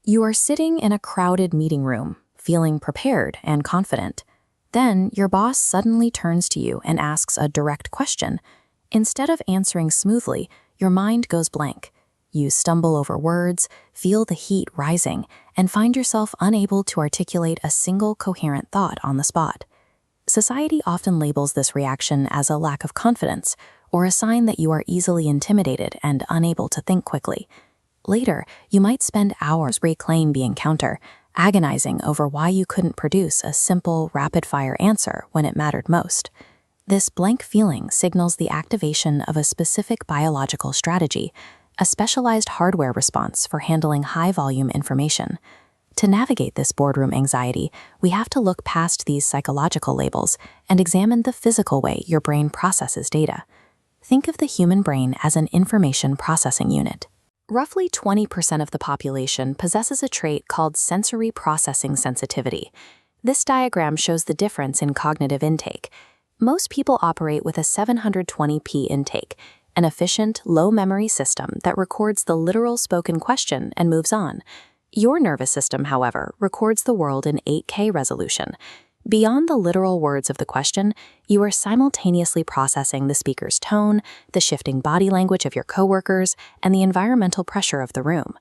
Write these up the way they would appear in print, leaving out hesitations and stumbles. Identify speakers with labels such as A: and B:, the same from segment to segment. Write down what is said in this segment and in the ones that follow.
A: You are sitting in a crowded meeting room, feeling prepared and confident. Then your boss suddenly turns to you and asks a direct question. Instead of answering smoothly, your mind goes blank. You stumble over words, feel the heat rising, and find yourself unable to articulate a single coherent thought on the spot. Society often labels this reaction as a lack of confidence, or a sign that you are easily intimidated and unable to think quickly. Later, you might spend hours reclaiming the encounter, agonizing over why you couldn't produce a simple, rapid-fire answer when it mattered most. This blank feeling signals the activation of a specific biological strategy, a specialized hardware response for handling high-volume information. To navigate this boardroom anxiety, we have to look past these psychological labels and examine the physical way your brain processes data. Think of the human brain as an information processing unit. Roughly 20% of the population possesses a trait called sensory processing sensitivity. This diagram shows the difference in cognitive intake. Most people operate with a 720p intake, an efficient, low-memory system that records the literal spoken question and moves on. Your nervous system, however, records the world in 8K resolution. Beyond the literal words of the question, you are simultaneously processing the speaker's tone, the shifting body language of your coworkers, and the environmental pressure of the room.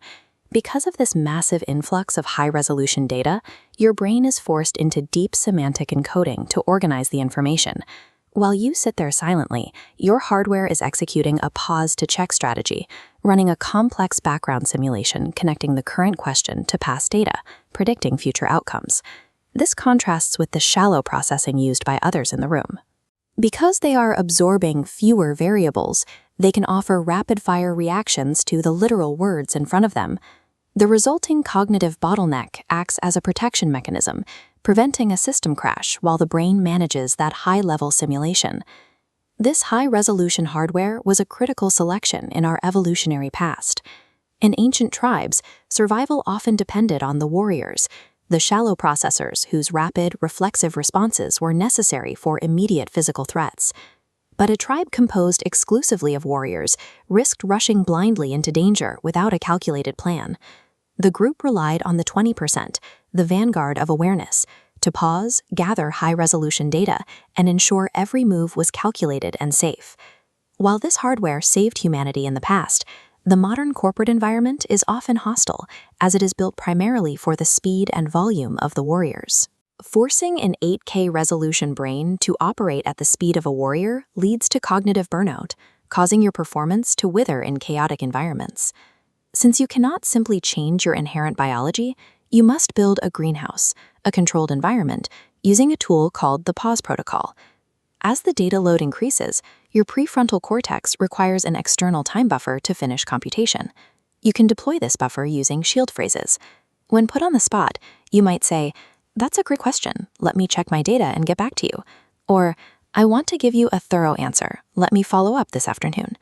A: Because of this massive influx of high-resolution data, your brain is forced into deep semantic encoding to organize the information. While you sit there silently, your hardware is executing a pause-to-check strategy, running a complex background simulation connecting the current question to past data, predicting future outcomes. This contrasts with the shallow processing used by others in the room. Because they are absorbing fewer variables, they can offer rapid-fire reactions to the literal words in front of them. The resulting cognitive bottleneck acts as a protection mechanism, preventing a system crash while the brain manages that high-level simulation. This high-resolution hardware was a critical selection in our evolutionary past. In ancient tribes, survival often depended on the warriors, the shallow processors whose rapid, reflexive responses were necessary for immediate physical threats. But a tribe composed exclusively of warriors risked rushing blindly into danger without a calculated plan. The group relied on the 20%, the vanguard of awareness, to pause, gather high-resolution data, and ensure every move was calculated and safe. While this hardware saved humanity in the past, the modern corporate environment is often hostile, as it is built primarily for the speed and volume of the warriors. Forcing an 8K resolution brain to operate at the speed of a warrior leads to cognitive burnout, causing your performance to wither in chaotic environments. Since you cannot simply change your inherent biology, you must build a greenhouse, a controlled environment, using a tool called the pause protocol. As the data load increases, your prefrontal cortex requires an external time buffer to finish computation. You can deploy this buffer using shield phrases. When put on the spot, you might say, "That's a great question. Let me check my data and get back to you." Or, "I want to give you a thorough answer. Let me follow up this afternoon."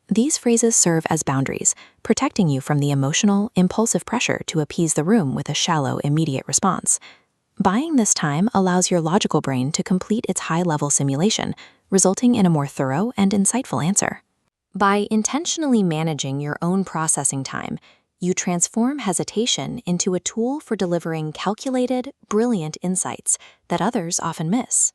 A: These phrases serve as boundaries, protecting you from the emotional, impulsive pressure to appease the room with a shallow, immediate response. Buying this time allows your logical brain to complete its high-level simulation, resulting in a more thorough and insightful answer. By intentionally managing your own processing time, you transform hesitation into a tool for delivering calculated, brilliant insights that others often miss.